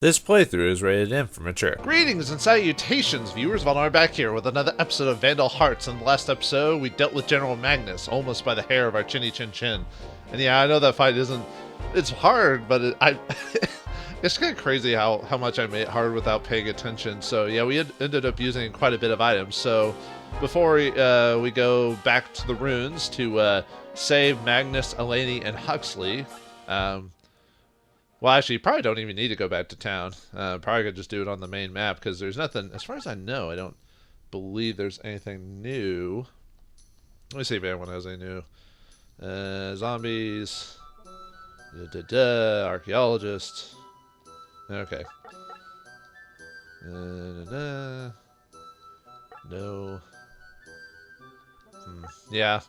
This playthrough is rated M for mature. Greetings and salutations, viewers. Vauldemare back here with another episode of Vandal Hearts. In the last episode, we dealt with General Magnus, almost by the hair of our chinny chin chin. And yeah, I know that fight isn't... It's hard, but it's kind of crazy how much I made it hard without paying attention. So yeah, we ended up using quite a bit of items. So before we go back to the runes to save Magnus, Eleni, and Huxley... Well, actually, you probably don't even need to go back to town. Probably could just do it on the main map, because there's nothing, as far as I know, I don't believe there's anything new. Let me see if anyone has any new. Zombies. Archaeologist. Okay. No. Yeah.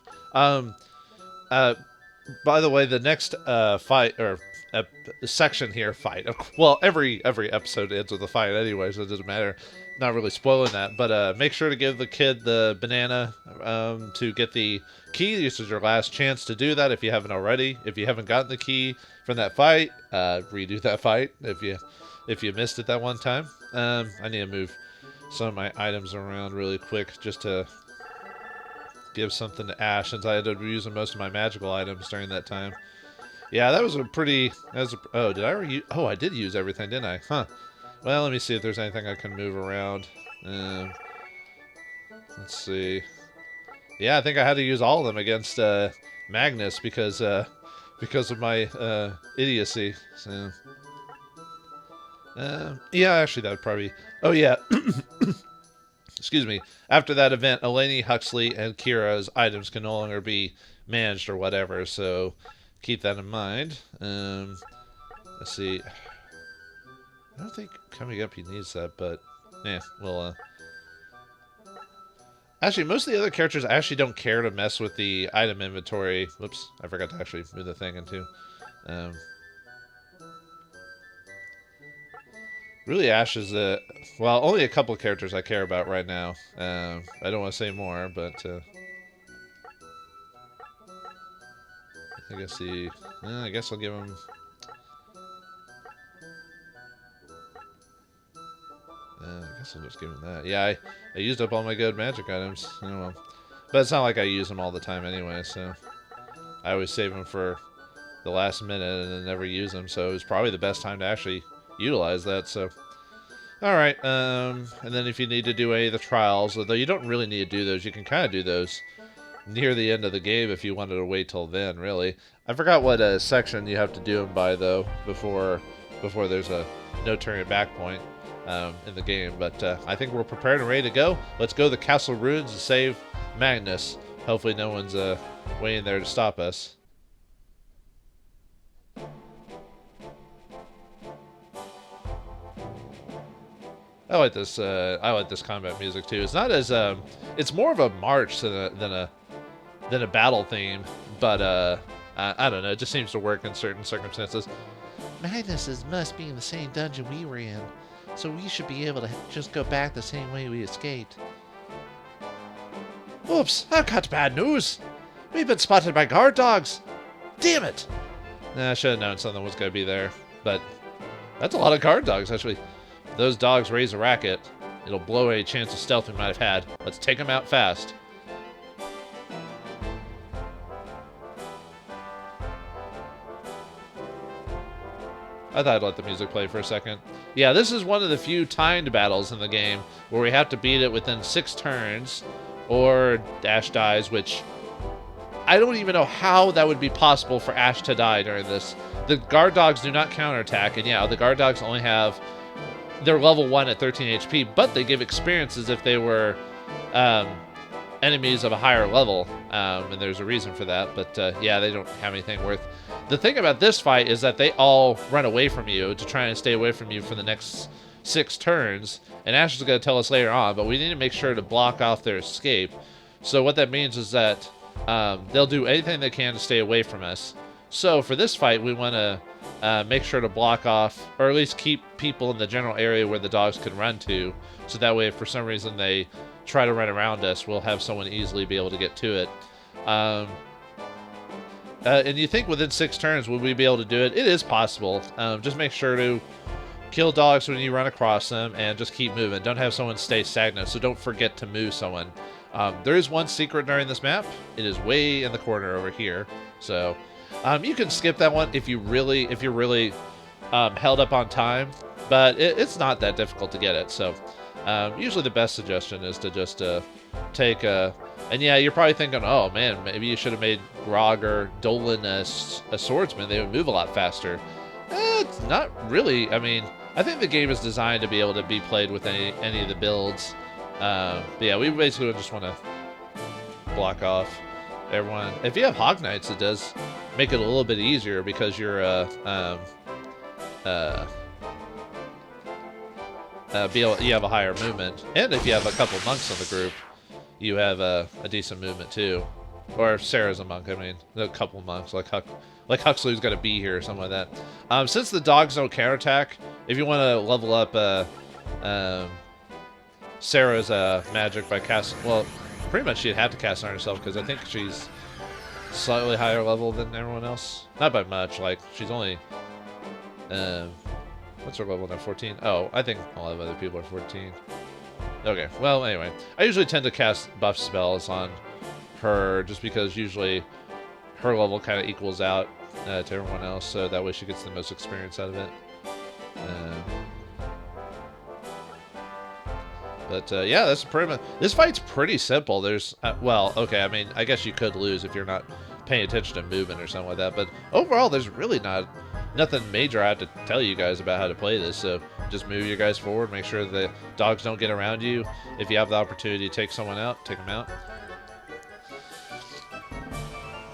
By the way, the next fight, or section here, fight. Well, every episode ends with a fight anyway, so it doesn't matter. Not really spoiling that, but make sure to give the kid the banana to get the key. This is your last chance to do that if you haven't already. If you haven't gotten the key from that fight, redo that fight if you missed it that one time. I need to move some of my items around really quick just to give something to Ash, since I ended up using most of my magical items during that time. Yeah, that was a pretty... oh, did I already... Oh, I did use everything, didn't I? Huh. Well, let me see if there's anything I can move around. Let's see. Yeah, I think I had to use all of them against Magnus because of my idiocy. So, yeah, actually, that would probably... Oh, yeah. Excuse me. After that event, Eleni, Huxley, and Kira's items can no longer be managed or whatever, so... keep that in mind. Let's see. I don't think coming up he needs that, but yeah, well, actually, most of the other characters actually don't care to mess with the item inventory. Whoops, I forgot to actually move the thing into. Really, Ash is well, only a couple of characters I care about right now. I don't want to say more, but I guess I'll give him... I guess I'll just give him that. Yeah, I used up all my good magic items. Oh, well. But it's not like I use them all the time anyway, so... I always save them for the last minute and then never use them, so it was probably the best time to actually utilize that, so... Alright, and then if you need to do any of the trials, although you don't really need to do those, you can kind of do those near the end of the game if you wanted to wait till then, really. I forgot what section you have to do them by, though, before there's a no turning back point in the game. But I think we're prepared and ready to go. Let's go to the Castle Ruins and save Magnus. Hopefully no one's waiting there to stop us. I like this combat music too. It's not as it's more of a march than a battle theme, but I don't know, it just seems to work in certain circumstances. Magnus must be in the same dungeon we were in, so we should be able to just go back the same way we escaped. Oops, I've got bad news. We've been spotted by guard dogs. Damn it. I should have known something was going to be there, but that's a lot of guard dogs, actually. If those dogs raise a racket, it'll blow any chance of stealth we might have had. Let's take them out fast. I thought I'd let the music play for a second. Yeah, this is one of the few timed battles in the game where we have to beat it within 6 turns, or Ash dies, which I don't even know how that would be possible for Ash to die during this. The guard dogs do not counterattack, and yeah, the guard dogs only have... They're level 1 at 13 HP, but they give experiences if they were enemies of a higher level, and there's a reason for that, but yeah, they don't have anything worth... The thing about this fight is that they all run away from you to try and stay away from you for the next 6 turns, and Ash is going to tell us later on, but we need to make sure to block off their escape. So what that means is that they'll do anything they can to stay away from us. So for this fight, we want to make sure to block off, or at least keep people in the general area where the dogs can run to, so that way if for some reason they try to run around us, we'll have someone easily be able to get to it. And you think within 6 turns would we be able to do it? It is possible. Just make sure to kill dogs when you run across them, and just keep moving. Don't have someone stay stagnant, so don't forget to move someone. There is one secret during this map. It is way in the corner over here, so you can skip that one if you're really held up on time, but it's not that difficult to get it. So usually the best suggestion is to just take a... And yeah, you're probably thinking, oh man, maybe you should have made Grog or Dolan a swordsman. They would move a lot faster. It's not really. I mean, I think the game is designed to be able to be played with any of the builds. But yeah, we basically just want to block off everyone. If you have Hog Knights, it does make it a little bit easier because you're you have a higher movement, and if you have a couple monks in the group, you have a decent movement too. Or if Sarah's a monk, I mean, a couple monks like Huxley's got to be here or something like that. Since the dogs don't counterattack, if you want to level up Sarah's magic by casting, well, pretty much she'd have to cast on herself because I think she's slightly higher level than everyone else. Not by much. Like she's only what's her level now? 14. Oh, I think a lot of other people are 14. Okay. Well, anyway, I usually tend to cast buff spells on her just because usually her level kind of equals out to everyone else, so that way she gets the most experience out of it. But yeah, that's pretty much. This fight's pretty simple. There's well, okay. I mean, I guess you could lose if you're not paying attention to movement or something like that. But overall, there's really nothing major I have to tell you guys about how to play this. So just move your guys forward. Make sure the dogs don't get around you. If you have the opportunity to take someone out, take them out.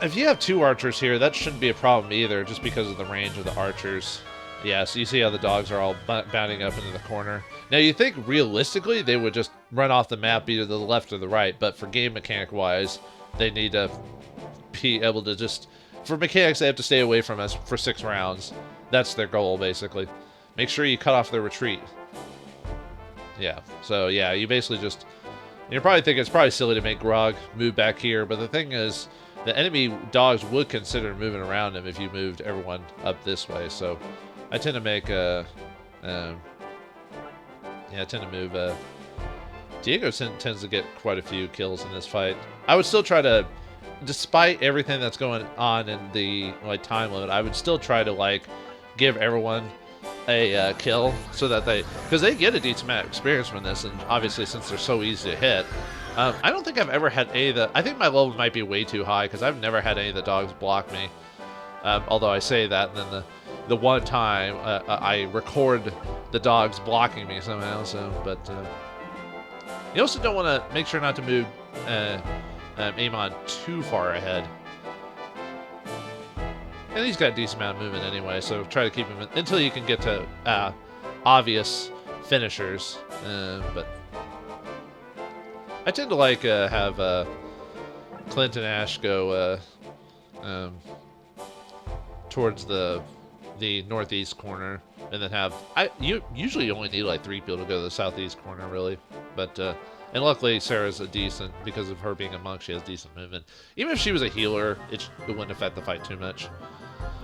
If you have two archers here, that shouldn't be a problem either, just because of the range of the archers. Yeah, so you see how the dogs are all bounding up into the corner. Now, you think realistically they would just run off the map either to the left or the right, but for game mechanic-wise, they need to be able to just... For mechanics, they have to stay away from us for 6 rounds. That's their goal, basically. Make sure you cut off their retreat. Yeah, so yeah, you basically just... You're probably thinking it's probably silly to make Grog move back here, but the thing is, the enemy dogs would consider moving around him if you moved everyone up this way, so... I tend to make yeah, I tend to move Diego tends to get quite a few kills in this fight. I would still try to, despite everything that's going on in the time limit, I would still try to give everyone a kill so that because they get a decent amount of experience from this, and obviously since they're so easy to hit. I don't think I've ever had any of the... I think my level might be way too high because I've never had any of the dogs block me. Although I say that, and then the one time I record the dogs blocking me somehow. So, but you also don't want to make sure not to move Amon too far ahead. And he's got a decent amount of movement anyway, so try to keep him until you can get to obvious finishers. But I tend to have Clint and Ash go towards the northeast corner, and then you usually only need 3 people to go to the southeast corner, really. But and luckily Sarah's a decent, because of her being a monk, she has decent movement. Even if she was a healer, it wouldn't affect the fight too much.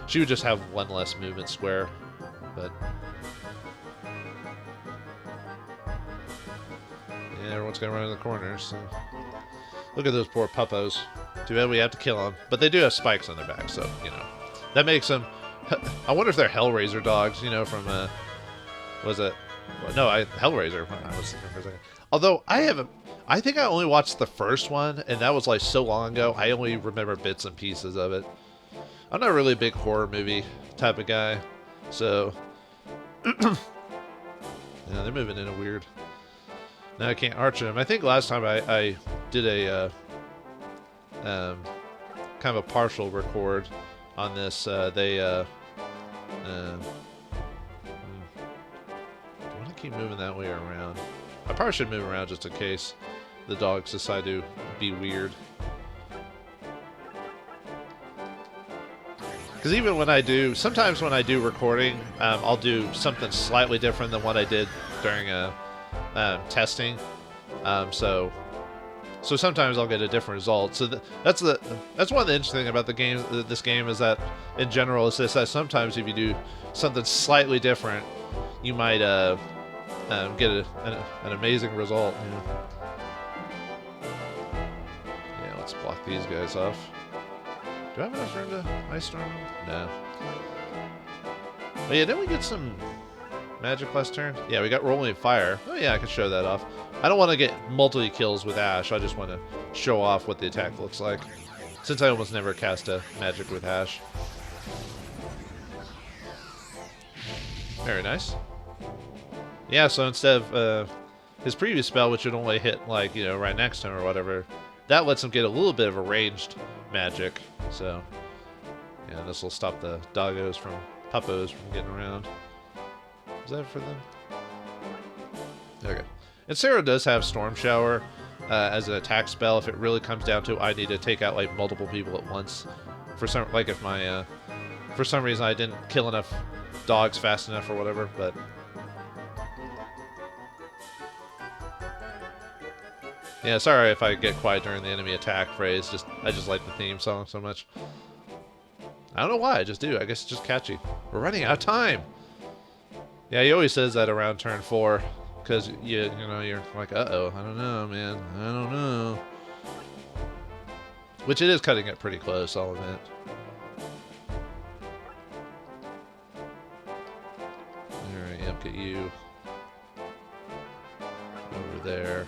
She would just have one less movement square. But yeah, everyone's gonna run in the corners. So. Look at those poor puppos. Too bad we have to kill them, but they do have spikes on their back, so that makes them. I wonder if they're Hellraiser dogs, from was it? No, Hellraiser. I was thinking for a second. Although I think I only watched the first one, and that was so long ago. I only remember bits and pieces of it. I'm not really a big horror movie type of guy, so yeah, they're moving in a weird. Now I can't arch them. I think last time I did a kind of a partial record on this. They I want to keep moving that way around. I probably should move around just in case the dogs decide to be weird. Because even when sometimes when I do recording, I'll do something slightly different than what I did during testing. So sometimes I'll get a different result. So that's one of the interesting things about this game is that in general is that sometimes if you do something slightly different, you might get an amazing result. You know? Yeah, let's block these guys off. Do I have enough room to Ice Storm? No. But yeah, didn't we get some magic last turn? Yeah, we got Rolling Fire. Oh yeah, I can show that off. I don't want to get multi kills with Ash. I just want to show off what the attack looks like. Since I almost never cast a magic with Ash. Very nice. Yeah, so instead of his previous spell, which would only hit, like, you know, right next to him or whatever, that lets him get a little bit of a ranged magic. So, yeah, this will stop the doggos from, puppos from getting around. Is that for them? Okay. And Sarah does have Storm Shower as an attack spell if it really comes down to I need to take out, like, multiple people at once. For some, like, if my, for some reason I didn't kill enough dogs fast enough or whatever, but... Yeah, sorry if I get quiet during the enemy attack phrase. I just like the theme song so much. I don't know why, I just do. I guess it's just catchy. We're running out of time. Yeah, he always says that around turn 4, because you know you're like, uh-oh, I don't know, man, I don't know. Which it is cutting it pretty close, I'll admit. All right, yep, get you over there.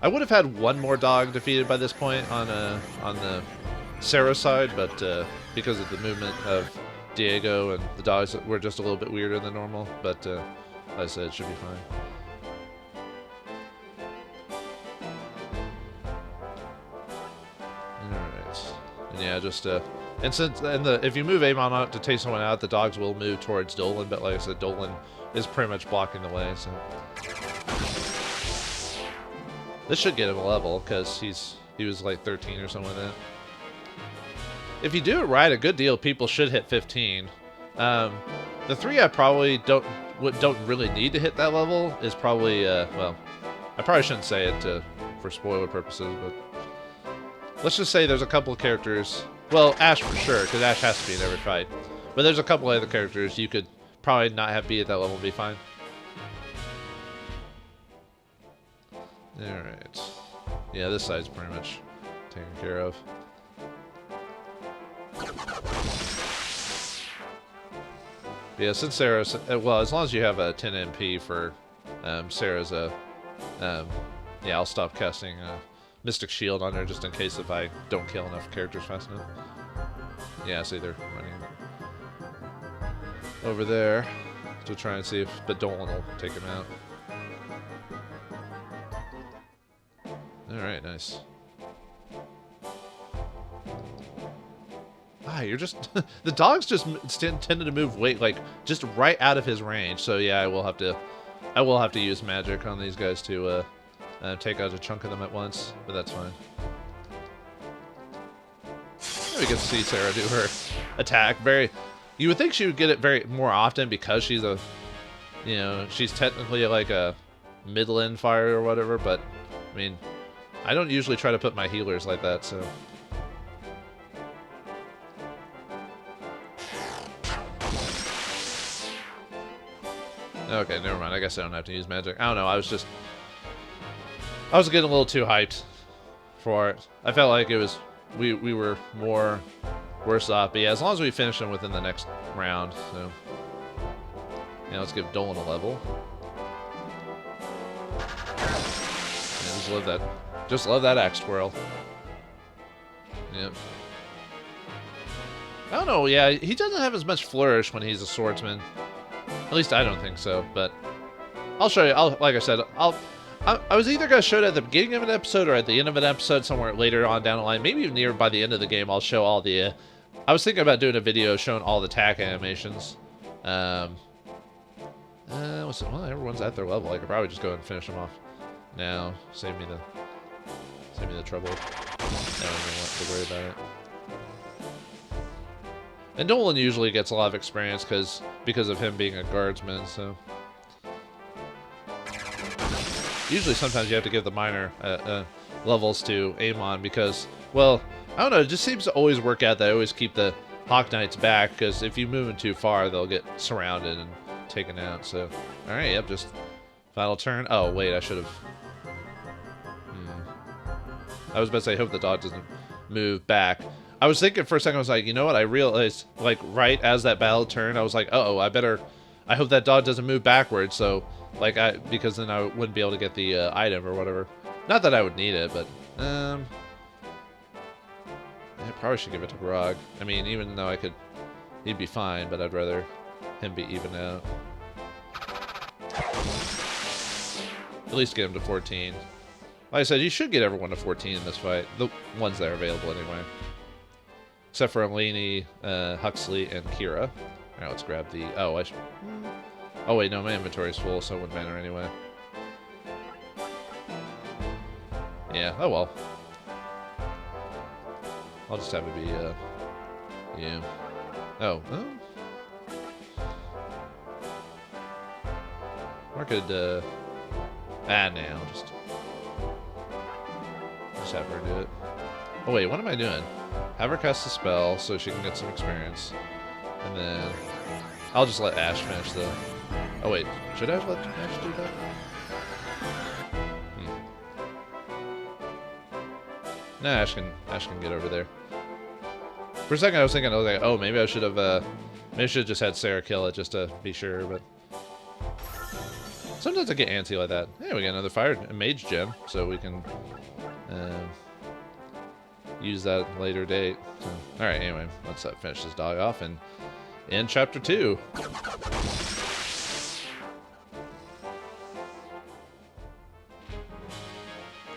I would have had one more dog defeated by this point on the Sarah side, but because of the movement of Diego and the dogs were just a little bit weirder than normal. But like I said, it should be fine. All right, and yeah, just if you move Amon out to take someone out, the dogs will move towards Dolan. But like I said, Dolan is pretty much blocking the way. So. This should get him a level, because he was like 13 or something like that. If you do it right, a good deal, people should hit 15. The 3 I probably don't really need to hit that level is probably, well, I probably shouldn't say it for spoiler purposes, but let's just say there's a couple of characters, well, Ash for sure, because Ash has to be in every fight, but there's a couple other characters you could probably not have be at that level and be fine. Alright. Yeah, this side's pretty much taken care of. Yeah, since Sarah's... well, as long as you have a 10 MP for Sarah's... yeah, I'll stop casting Mystic Shield on her just in case if I don't kill enough characters fast enough. Yeah, see, they're running over there to try and see if... but Dolan will take him out. Alright, nice. Ah, you're just... the dogs just tended to move like, just right out of his range. So yeah, I will have to use magic on these guys to take out a chunk of them at once, but that's fine. We get to see Sarah do her attack. You would think she would get it more often because she's a... you know, she's technically like a mid-end fire or whatever, but, I mean... I don't usually try to put my healers like that, so... Okay, never mind. I guess I don't have to use magic. I don't know, I was getting a little too hyped for it. I felt like it was... We were more worse off, but yeah, as long as we finish them within the next round, so... Yeah, let's give Dolan a level. Yeah, just love that. Just love that axe twirl. Yep. I don't know, yeah, he doesn't have as much flourish when he's a swordsman. At least I don't think so, but... I'll show you, like I said, I was either going to show it at the beginning of an episode or at the end of an episode somewhere later on down the line. Maybe even near by the end of the game I'll show all the... I was thinking about doing a video showing all the attack animations. Well, everyone's at their level. I could probably just go and finish them off now. Save me the trouble. I don't even want to worry about it. And Dolan usually gets a lot of experience because of him being a guardsman, so... Usually sometimes you have to give the minor levels to Amon because, well, I don't know, it just seems to always work out that I always keep the Hawk Knights back, because if you move them too far, they'll get surrounded, and taken out. So, all right, yep, just final turn. Oh wait, I should have. I was about to say, I hope the dog doesn't move back. I was thinking for a second, I was like, you know what? I realized, like, right as that battle turned, I was like, uh-oh, I hope that dog doesn't move backwards, so, like, because then I wouldn't be able to get the item or whatever. Not that I would need it, but, I probably should give it to Grog. I mean, even though he'd be fine, but I'd rather him be even out. At least get him to 14. Like I said, you should get everyone to 14 in this fight. The ones that are available anyway. Except for Eleni, Huxley, and Kira. Alright, let's grab the... Oh, oh wait, no, my inventory's full, so it wouldn't matter anyway. Yeah, oh well. I'll just have it be, yeah. Oh, Or I could, nah, I'll just have her do it. Oh wait, what am I doing? Have her cast a spell so she can get some experience. And then I'll just let Ash finish the... Oh wait, should I have let Ash do that? Nah, Ash can get over there. For a second I was thinking, like, oh, maybe I should have just had Sarah kill it just to be sure, but... Sometimes I get antsy like that. Hey, we got another mage gem, so we can use that at a later date. So, alright, anyway, let's finish this dog off and end chapter 2.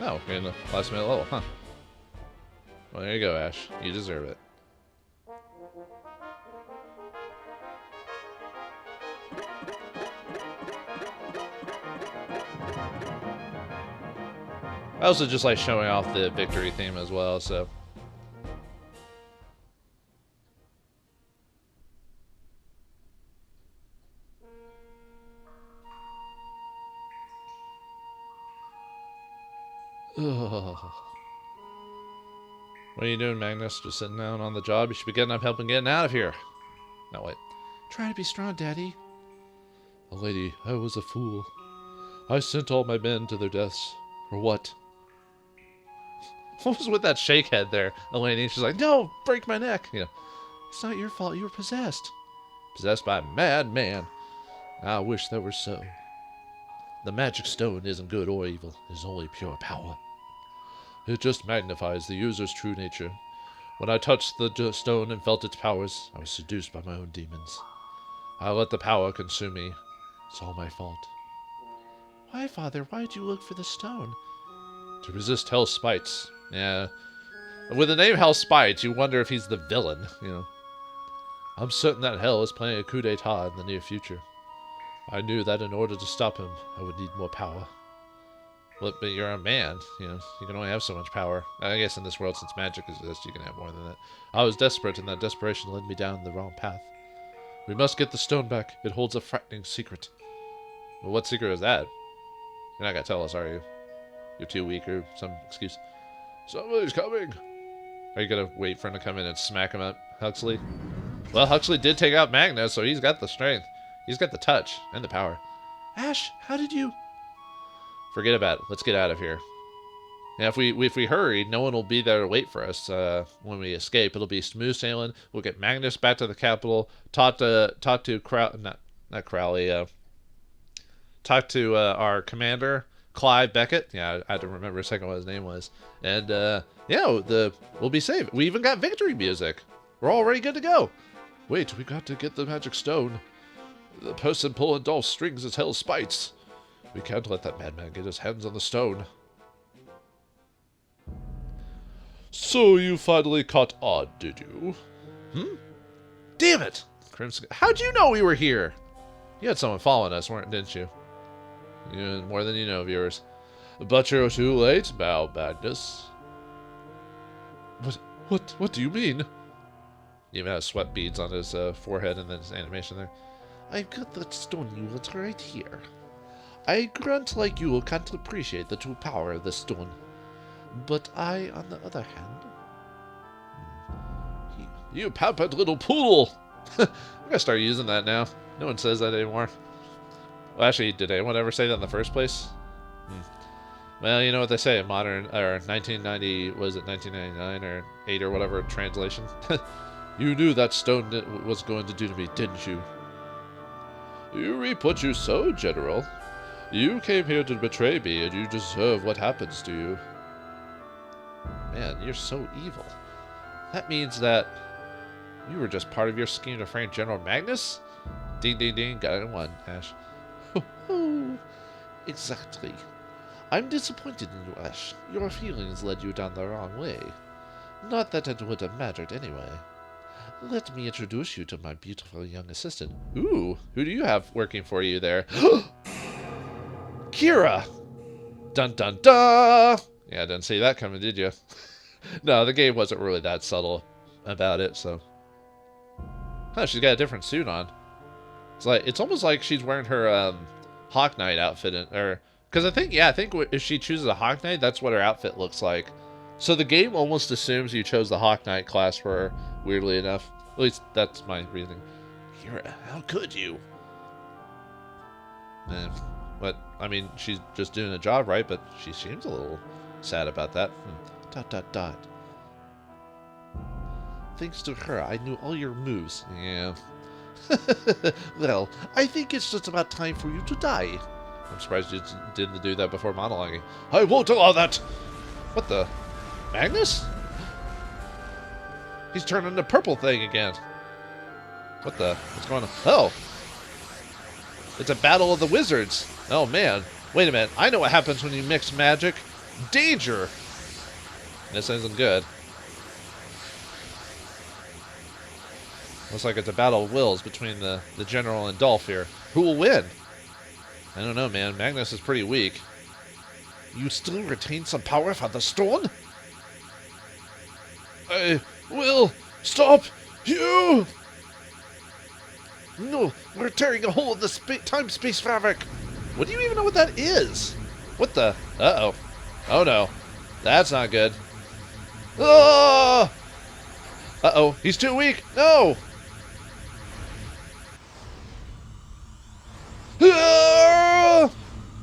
Oh, we're in the last minute level, huh? Well, there you go, Ash. You deserve it. I also just like showing off the victory theme as well, so. Ugh. What are you doing, Magnus? Just sitting down on the job? You should be getting up, helping getting out of here. No, wait. Try to be strong, Daddy. Oh, lady, I was a fool. I sent all my men to their deaths. For what? What was with that shake head there, Eleni? She's like, no, break my neck. You know, it's not your fault. You were possessed. Possessed by a mad man. I wish that were so. The magic stone isn't good or evil. It's only pure power. It just magnifies the user's true nature. When I touched the stone and felt its powers, I was seduced by my own demons. I let the power consume me. It's all my fault. Why, Father? Why did you look for the stone? To resist hell's spites. Yeah. With the name Hell Spites, you wonder if he's the villain, you know. I'm certain that Hell is planning a coup d'etat in the near future. I knew that in order to stop him, I would need more power. Well, but you're a man, you know. You can only have so much power. I guess in this world, since magic exists, you can have more than that. I was desperate, and that desperation led me down the wrong path. We must get the stone back. It holds a frightening secret. Well, what secret is that? You're not going to tell us, are you? You're too weak or some excuse. Somebody's coming. Are you going to wait for him to come in and smack him up, Huxley? Well, Huxley did take out Magnus, so he's got the strength. He's got the touch and the power. Ash, how did you... Forget about it. Let's get out of here. Now, if we hurry, no one will be there to wait for us when we escape. It'll be smooth sailing. We'll get Magnus back to the capital. Talk to not Crowley. Talk to our commander, Clive Beckett. Yeah, I had to remember a second what his name was. And yeah, we'll be safe. We even got victory music. We're already good to go. Wait, we got to get the magic stone. The person pulling Dolph's strings is Hell's Spites. We can't let that madman get his hands on the stone. So you finally caught on, did you? Damn it! Crimson, how'd you know we were here? You had someone following us, didn't you? You more than you know, viewers. But you're too late, Magnus. What do you mean? He even has sweat beads on his forehead and then his animation there. I've got that stone you want right here. I grant like you can't appreciate the true power of the stone. But I, on the other hand... You pampered little poodle! I'm gonna start using that now. No one says that anymore. Well, actually, did anyone ever say that in the first place? Well, you know what they say, modern, or 1990, was it 1999 or 8 or whatever translation? You knew that stone was going to do to me, didn't you? You reap what you sow, General. You came here to betray me, and you deserve what happens to you. Man, you're so evil. That means that you were just part of your scheme to frame General Magnus? Ding, ding, ding. Got it in one, Ash. Exactly. I'm disappointed in you, Ash. Your feelings led you down the wrong way. Not that it would have mattered anyway. Let me introduce you to my beautiful young assistant. Ooh, who do you have working for you there? Kira! Dun dun dun! Yeah, didn't see that coming, did you? No, the game wasn't really that subtle about it, so. Oh, she's got a different suit on. It's almost like she's wearing her Hawk Knight outfit, because I think if she chooses a Hawk Knight, that's what her outfit looks like. So the game almost assumes you chose the Hawk Knight class for her, weirdly enough. At least that's my reasoning. Kira, how could you? But, I mean, she's just doing a job, right? But she seems a little sad about that. Thanks to her, I knew all your moves. Yeah. Well, I think it's just about time for you to die. I'm surprised you didn't do that before monologuing. I won't allow that! What the? Magnus? He's turning the purple thing again. What the? What's going on? Oh! It's a battle of the wizards. Oh, man. Wait a minute. I know what happens when you mix magic. Danger! This isn't good. Looks like it's a battle of wills between the general and Dolph here. Who will win? I don't know, man. Magnus is pretty weak. You still retain some power for the stone? I will stop you! No, we're tearing a hole in the time-space fabric. What do you even know what that is? What the? Uh-oh. Oh, no. That's not good. Oh! Uh-oh. He's too weak. No!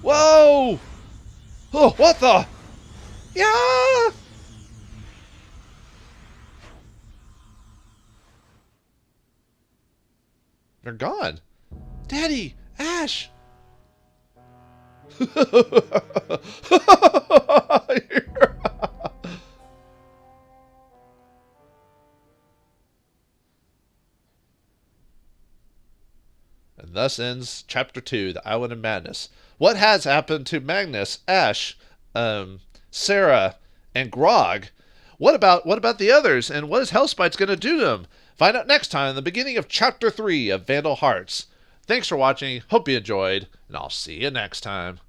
Whoa! Oh, what the? Yeah! They're gone. Daddy! Ash! And thus ends Chapter 2, The Island of Madness. What has happened to Magnus, Ash, Sarah, and Grog? What about the others, and what is Hellspite's going to do to them? Find out next time in the beginning of Chapter 3 of Vandal Hearts. Thanks for watching, hope you enjoyed, and I'll see you next time.